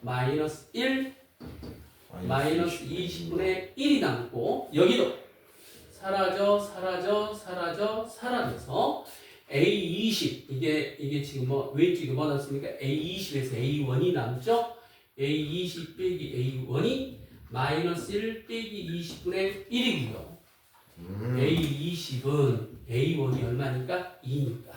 마이너스 1, 마이너스 20분의 1이 남고 여기도 사라져서 A20 이게 지금 뭐 왼쪽에 뭐 났습니까? A20에서 A1이 남죠? A20 빼기 A1이 마이너스 1 빼기 20분의 1이고요. A20은 A1이 얼마니까? 2니까.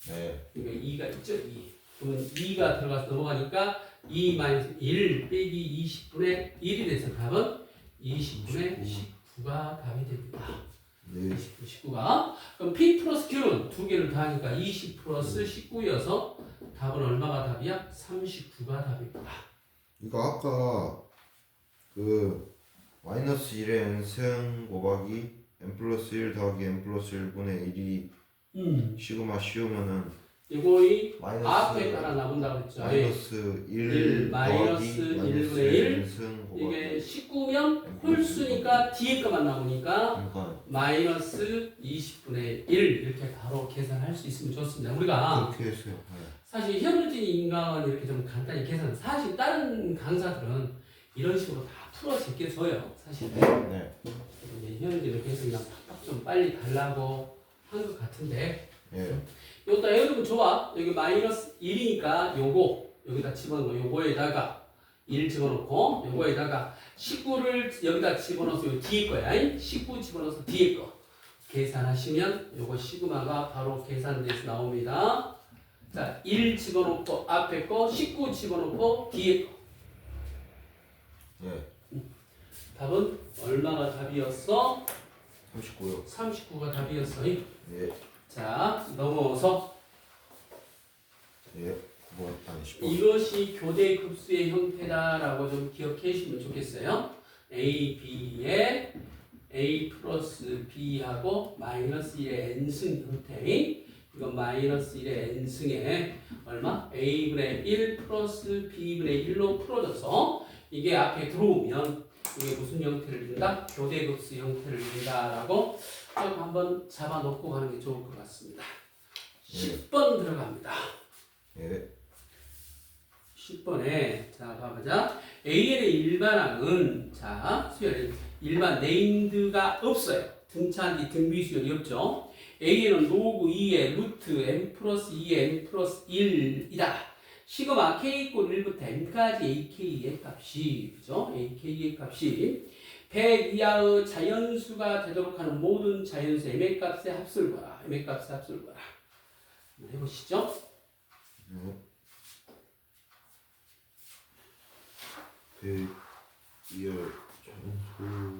네. 그러니까 2가 있죠? 2. 그러면 2가 들어가서 넘어가니까 2 마이너스 1 빼기 20분의 1이 돼서 답은 20분의 19가 답이 됩니다. 네. 19가. 그럼 P 플러스 Q는 두 개를 더하니까 20 플러스 19여서 답은 얼마가 답이야? 39가 답입니다. 이거 아까 그 마이너스 1의 n승 곱하기 n 플러스 1 더하기 n 플러스 1분의 1이 시그마 씌우면은 이거의 마이너스 앞에 따라 나온다고 했죠. 마이너스 1 1 마이너스 더하기 1분의 1 n승 곱하기 이게 19면 홀수니까 뒤에 것만 나오니까 그러니까 마이너스 20분의 1 이렇게 바로 계산할 수 있으면 좋습니다. 우리가 그렇게 했어요. 네. 사실 현울진 인강은 이렇게 좀 간단히 계산. 사실 다른 강사들은 이런 식으로 다 풀어 제껴줘요. 사실. 네. 현울진을 계속 그냥 팍팍 좀 빨리 달라고 한 것 같은데. 예. 요따 여러분 좋아. 여기 마이너스 1이니까 요거 여기다 집어넣고 요거에다가 1 집어넣고 요거에다가 19를 여기다 집어넣어서 요 뒤에 거야. 19 집어넣어서 뒤에 거. 계산하시면 요거 시그마가 바로 계산돼서 나옵니다. 자, 1 집어넣고 앞에 거, 19 집어넣고 뒤에 거. 예. 답은 얼마가 답이었어? 39요. 39가 답이었어. 예. 자, 넘어서 예. 뭐 아니 10번. 이것이 교대 급수의 형태다라고 좀 기억해 주시면 좋겠어요. A, B의 A 플러스 B하고 마이너스 1의 N승 형태인 이건 마이너스 1의 N승에 얼마? A분의 1 플러스 B분의 1로 풀어져서 이게 앞에 들어오면 이게 무슨 형태를 띈다? 교대 급수 형태를 띈다라고 좀 한번 잡아놓고 가는 게 좋을 것 같습니다. 10번 들어갑니다. 예. 10번에 자 봐보자. AL의 일반항은 자 수열 일반 네임드가 없어요. 등차한뒤 등비수열이 없죠. AL은 로그 2의 루트 n 플러스 2의 n 플러스 1이다. 시그마 k 이꼴 1부터 n까지 ak의 값이 그죠? ak의 값이 100 이하의 자연수가 되도록 하는 모든 자연수 m의 값의 합수를 구하라. m의 값의 합수를 구하라. 한번 해보시죠. 이열 점수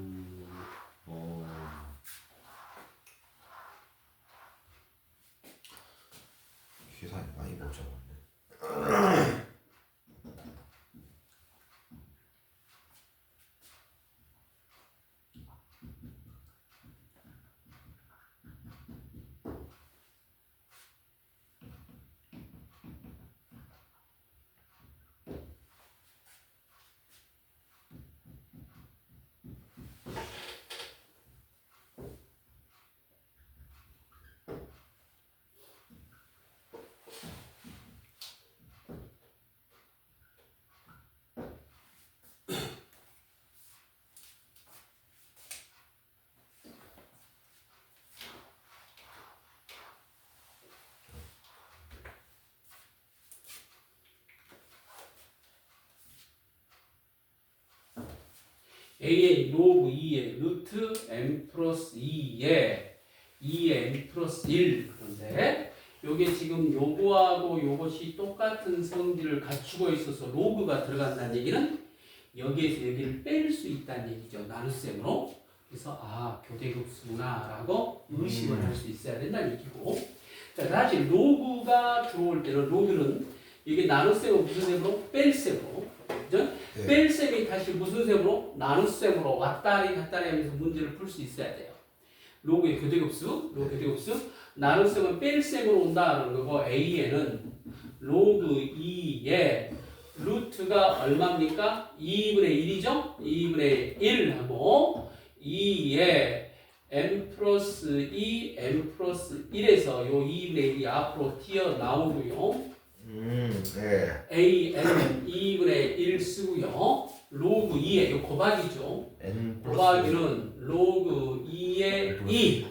계산이 많이 복잡한데. a의 로그 2의 루트 m 플러스 2의 2의 m 플러스 1 그런데 요게 지금 요거하고 요것이 똑같은 성질을 갖추고 있어서 로그가 들어간다는 얘기는 여기에서 여기를 뺄 수 있다는 얘기죠. 나눗셈으로. 그래서 아 교대급수구나 라고 의심을 할 수 있어야 된다는 얘기고 자 다시 로그가 들어올 때는 로그는 이게 나눗셈은 무슨 셈으로? 뺄셈으로 그죠? 네. 뺄셈이 다시 무슨 셈으로? 나눗셈으로 왔다리 갔다리 하면서 문제를 풀 수 있어야 돼요. 로그의 교대급수, 로그 교대급수, 나눗셈은 뺄셈으로 온다는 거고 a에는 로그 2의 루트가 얼마입니까? 2분의 1이죠? 2분의 1하고 2의 m 플러스 2, m 플러스 1에서 요 2분의 1이 앞으로 튀어나오고요. 네. a, n 2분의 1 쓰고요. 로그 2의 요 곱하기죠. n 곱하기는 로그 2의 2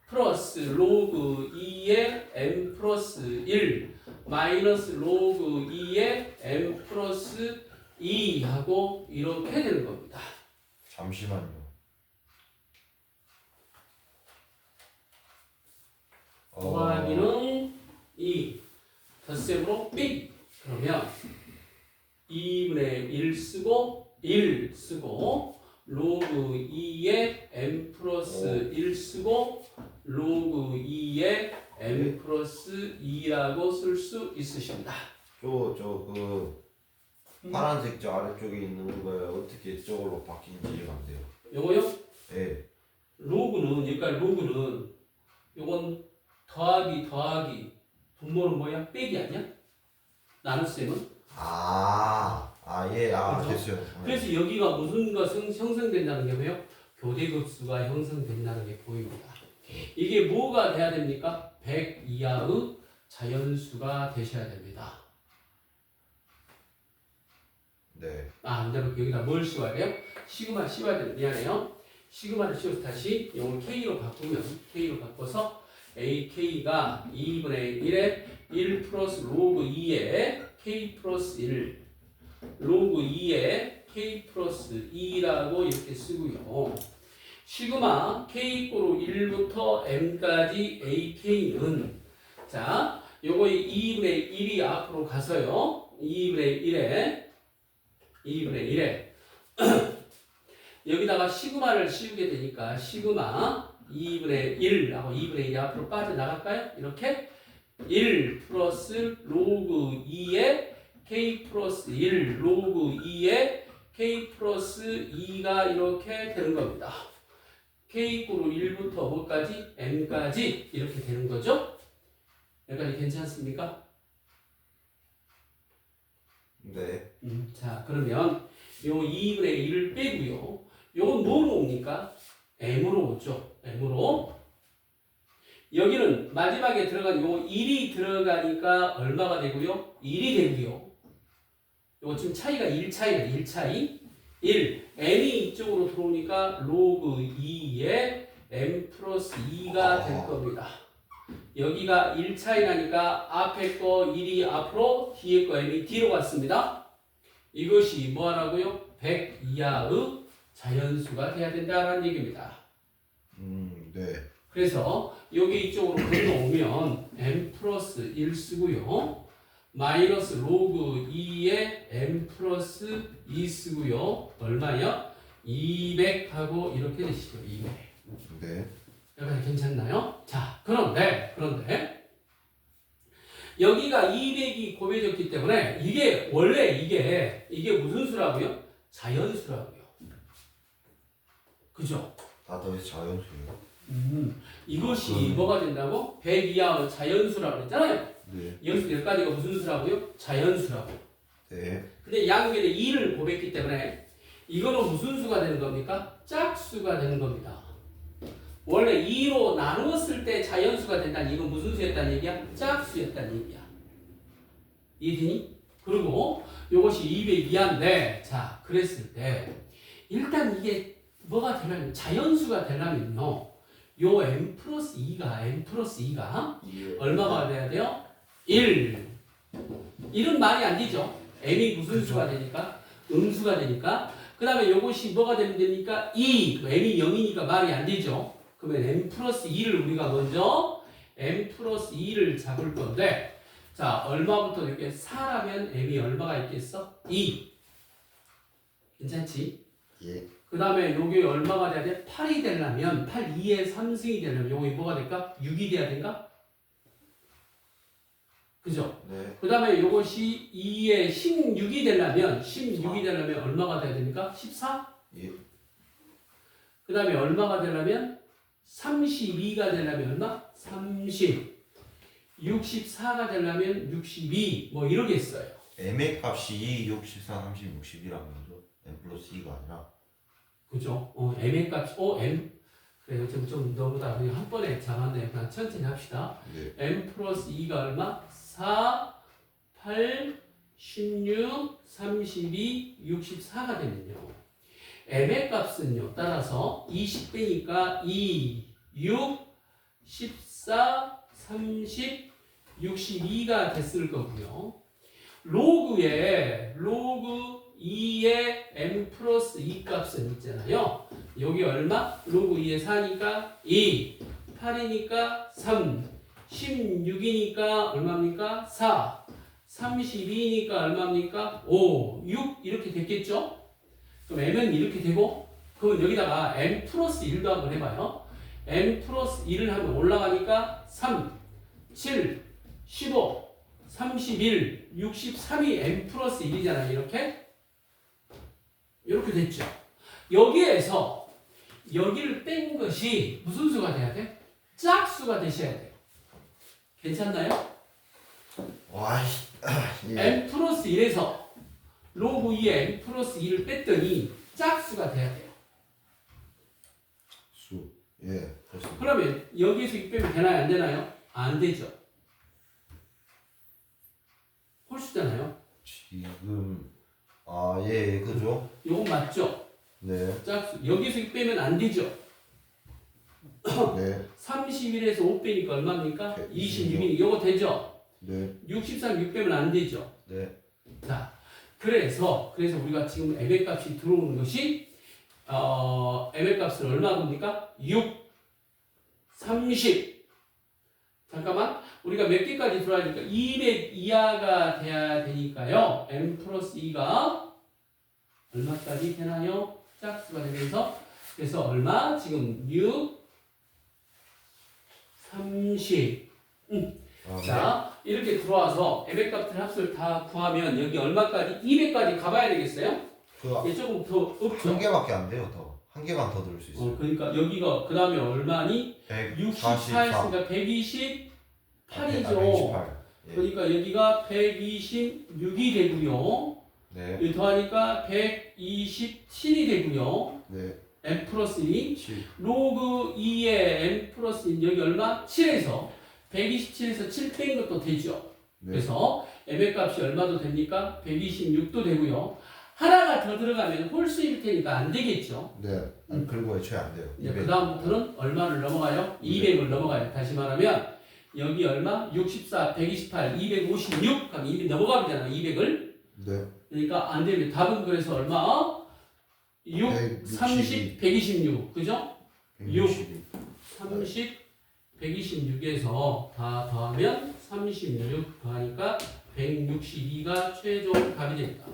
플러스 로그 2의 m 플러스 1 마이너스 로그 2의 m 플러스 2 하고 이렇게 되는 겁니다. 잠시만요. 곱하기는 2 덧셈으로 빼기 그러면 2분의 1 쓰고 1 쓰고 로그 2의 m 플러스 1 쓰고 로그 2의 m 플러스 2라고 쓸 수 있으십니다. 그 파란색 저 아래쪽에 있는 거에 어떻게 저걸로 바뀌는지 이해가 안 돼요. 요거요? 네. 로그는 여기까지 로그는 요건 더하기 분모는 뭐야? 빼기 아니야? 나눗셈은? 예, 그렇죠? 됐어요. 그래서 여기가 무슨 것은 형성된다는 게 뭐예요? 교대급수가 형성된다는 게 보입니다. 이게 뭐가 돼야 됩니까? 100 이하의 자연수가 되셔야 됩니다. 네. 안 되면 여기다 뭘 씌워야 돼요? 시그마 씌워야 돼요. 미안해요. 시그마를 씌워서 다시 이걸 K로 바꾸면 K로 바꿔서 AK가 2분의 1에 1 플러스 로그 2에 K 플러스 1 로그 2에 K 플러스 2라고 이렇게 쓰고요. 시그마 K 이꼬르 1부터 M까지 AK는 자 요거의 2분의 1이 앞으로 가서요. 2분의 1에 여기다가 시그마를 씌우게 되니까 시그마 2분의 1하고 2분의 1이 앞으로 빠져나갈까요? 이렇게 1 플러스 로그 2에 K 플러스 1 로그 2에 K 플러스 2가 이렇게 되는 겁니다. K 이꼬르 1부터 뭐까지? N까지 이렇게 되는 거죠? 여기까지 괜찮습니까? 네. 자 그러면 요 2분의 1을 빼고요. 요건 뭐로 옵니까? M으로 오죠. M으로. 여기는 마지막에 들어간 요 1이 들어가니까 얼마가 되고요? 1이 되고요. 요거 지금 차이가 1 차이가 1 차이. 1. M이 이쪽으로 들어오니까 로그 2에 M 플러스 2가 될 겁니다. 여기가 1 차이 나니까 앞에 거 1이 앞으로 뒤에 거 M이 뒤로 갔습니다. 이것이 뭐 하라고요? 100 이하의 자연수가 돼야 된다는 얘기입니다. 네. 그래서 여기 이쪽으로 건너오면 m 플러스 1 쓰고요. 마이너스 로그 2에 m 플러스 2 쓰고요. 얼마요? 200하고 이렇게 되시죠. 200. 네. 여기까지 괜찮나요? 자, 그런데 여기가 200이 곱해졌기 때문에 이게 원래 이게 무슨 수라고요? 자연수라고요. 그죠? 다 더해서 자연수예요. 이것이 뭐가 된다고? 100 이하의 자연수라고 그랬잖아요. 네. 여기서 여기까지가 무슨 수라고요? 자연수라고. 네. 근데 양변에 2를 곱했기 때문에 이거는 무슨 수가 되는 겁니까? 짝수가 되는 겁니다. 원래 2로 나누었을 때 자연수가 된다는 이건 무슨 수였다는 얘기야? 짝수였다는 얘기야. 이해되니? 그리고 이것이 200 이하인데 자 그랬을 때 일단 이게 뭐가 되려면 자연수가 되려면요 요 m 플러스 2가 얼마가 돼야 돼요? 1. 1은 말이 안 되죠. m이 무슨 수가 되니까? 음수가 되니까. 그 다음에 요것이 뭐가 되면 됩니까? 2. m이 0이니까 말이 안 되죠. 그러면 m 플러스 2를 우리가 먼저 m 플러스 2를 잡을 건데 자 얼마부터 이렇게 4라면 m이 얼마가 있겠어? 2. 괜찮지? 예. 그 다음에 요게 얼마가 돼야 돼? 8이 되려면 8, 2의 3승이 되려면 요게 뭐가 될까? 6이 돼야 된가? 그죠? 네. 그 다음에 요것이 2의 16이 되려면 얼마가 돼야 됩니까? 14? 예. 그 다음에 얼마가 되려면 32가 되려면 얼마? 30. 64가 되려면 62. 뭐 이러겠어요. m의 값이 2, 6, 14, 30, 60이라는 거죠. m 플러스 2가 아니라. 그죠? m의 값이, m. 그래요. 좀 너무 다 그냥 한 번에 잡았네요. 그냥 천천히 합시다. 네. m 플러스 2가 얼마? 4, 8, 16, 32, 64가 되면요. m의 값은요. 따라서 20배니까 2, 6, 14, 30, 62가 됐을 거고요. 로그 2의 m 플러스 2 값은 있잖아요. 여기 얼마? 로그 2의 4니까 2, 8이니까 3, 16이니까 얼마입니까? 4, 32니까 얼마입니까? 5, 6 이렇게 됐겠죠? 그럼 m은 이렇게 되고 그럼 여기다가 m 플러스 1도 한번 해봐요. m 플러스 1을 하면 올라가니까 3, 7, 15, 31, 63이 m 플러스 1이잖아요. 이렇게 됐죠. 여기에서 여기를 뺀 것이 무슨 수가 돼야 돼? 짝수가 되셔야 돼요. 괜찮나요? 와, 예. m 플러스 1에서 로그 2의 m 플러스 2를 뺐더니 짝수가 돼야 돼요. 수. 예. 그렇습니다. 그러면 여기에서 6 빼면 되나요? 안 되나요? 안 되죠. 홀수잖아요. 지금 예, 그죠? 이건 맞죠? 네. 짝수. 여기서 6 빼면 안 되죠. 네. 31에서 5 빼니까 얼마입니까? 네, 26이니까 이거 되죠? 네. 63, 6 빼면 안 되죠? 네. 자, 그래서 우리가 지금 m의 값이 들어오는 것이 m의 값은 얼마 겁니까? 6, 30. 잠깐만, 우리가 몇 개까지 들어야 되니까 200 이하가 돼야 되니까요. m 플러스 2가 얼마까지 되나요? 짝수가 되면서 그래서 얼마? 지금 6, 30. 자, 이렇게 들어와서 m의 값들 합수를 다 구하면 여기 얼마까지? 200까지 가봐야 되겠어요? 이게 조금 더 없죠? 한 개밖에 안 돼요, 더. 한 개만 더 들을 수 있어요. 그러니까 여기가 그 다음에 얼마니? 64 했으니까 128이죠. 128. 예. 그러니까 여기가 126이 되고요. 네. 여기 더하니까 127이 되고요. 네. m 플러스 2. 7. 로그 2의 m 플러스 2 여기 얼마? 7에서 127에서 7 뺀 것도 되죠. 네. 그래서 m의 값이 얼마도 됩니까? 126도 되고요. 하나가 더 들어가면 홀수일 테니까 안 되겠죠. 네. 그리고 애초에 안 돼요. 이제 그 다음부터는 얼마를 넘어가요? 200을 넘어가요. 다시 말하면 여기 얼마? 64, 128, 256 하면 200 넘어가잖아요. 200을. 네. 그러니까 안 되면 답은 그래서 얼마? 6, 30, 126. 그죠? 162. 30, 126에서 다 더하면 36 더하니까 162가 최종 답이 됩니다.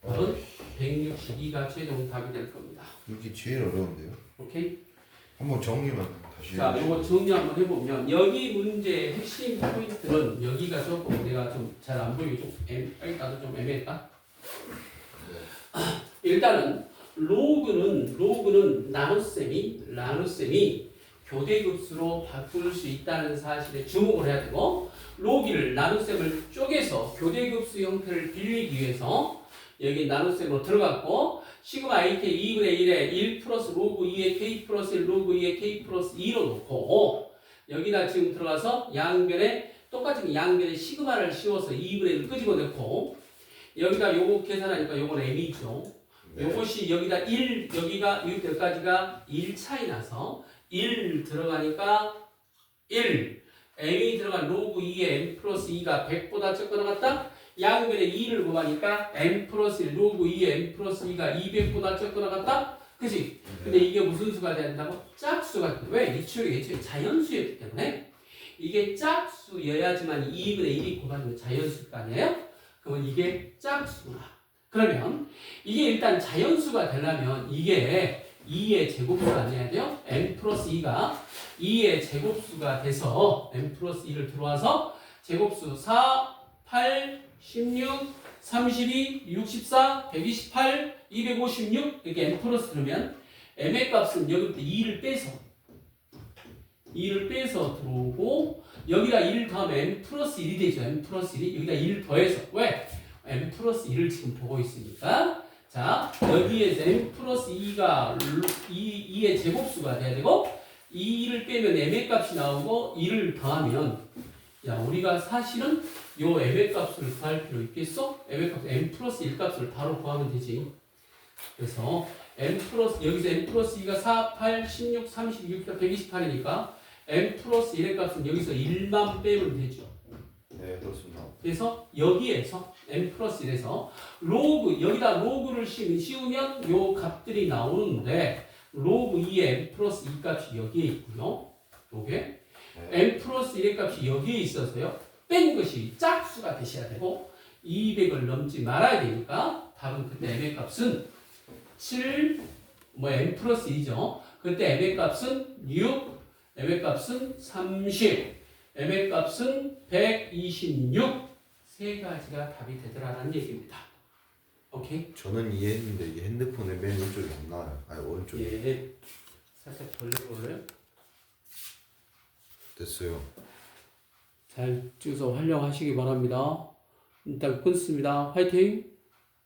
답은 162가 최종 답이 될 겁니다. 이게 제일 어려운데요. 오케이? 한번 정리만 다시. 자, 이거 정리 한번 해보면 여기 문제의 핵심 포인트는 여기가 조금 내가 좀 잘 안 보이게 좀 나도 좀 애매했다. 일단은 로그는 나눗셈이 교대급수로 바꿀 수 있다는 사실에 주목을 해야 되고 로기를 나눗셈을 쪼개서 교대급수 형태를 빌리기 위해서 여기 나눗셈으로 들어갔고 시그마 AK 2분의 1에 1 플러스 로그 2의 K 플러스 1 로그 2의 K 플러스 2로 놓고 여기다 지금 들어가서 양변에 똑같은 양변에 시그마를 씌워서 2분의 1을 끄집어 넣고 여기다 요거 계산하니까 요건 M이죠. 요것이 여기다 1 여기가 여기까지가 1 차이 나서 1 들어가니까 1 M이 들어간 로그 2의 M 플러스 2가 100보다 적거나 같다? 양변에 2를 곱하니까 M 플러스 1 로그 2의 M 플러스 2가 200보다 적거나 같다? 그치? 근데 이게 무슨 수가 돼야 된다고? 짝수가 돼. 왜? 이 추억이 예측이 자연수였기 때문에 이게 짝수여야지만 2분의 1이 곱하는 자연수일 거 아니에요? 그러면 이게 짝수구나. 그러면 이게 일단 자연수가 되려면 이게 2의 제곱수가 돼야 돼요. m 플러스 2가 2의 제곱수가 돼서 m 플러스 2를 들어와서 제곱수 4, 8, 16, 32, 64, 128, 256 이렇게 m 플러스 들으면 m의 값은 여기부터 2를 빼서 들어오고 여기다 1 더하면 m 플러스 1이 되죠. m 플러스 1이 여기다 1 더해서 왜? m 플러스 1을 지금 보고 있으니까 자 여기에서 m 플러스 2가 2의 제곱수가 돼야 되고 2를 빼면 m의 값이 나오고 2를 더하면 야 우리가 사실은 요 m의 값을 구할 필요 있겠어? m의 값 m 플러스 1 값을 바로 구하면 되지. 그래서 m 플러스 여기서 m 플러스 2가 4, 8, 16, 32, 128이니까 m 플러스 1의 값은 여기서 1만 빼면 되죠. 네, 그렇습니다. 그래서 여기에서 m 플러스 1에서 로그 여기다 로그를 씌우면 요 값들이 나오는데 로그 2의 m 플러스 2 값이 여기에 있고요. 요게 m 플러스 1의 값이 여기에 있어서요. 뺀 것이 짝수가 되셔야 되고 200을 넘지 말아야 되니까 답은 그때 m의 값은 7 m 플러스 2죠. 그때 m의 값은 6 m의 값은 30 m의 값은 126 세 가지가 답이 되더라라는 얘기입니다. 오케이? 저는 이해했는데 이게 핸드폰에 맨 왼쪽이 안 나와요. 아니 오른쪽이. 예. 살짝 돌려볼래요? 됐어요. 잘 찍어서 활용하시기 바랍니다. 일단 끊습니다. 화이팅!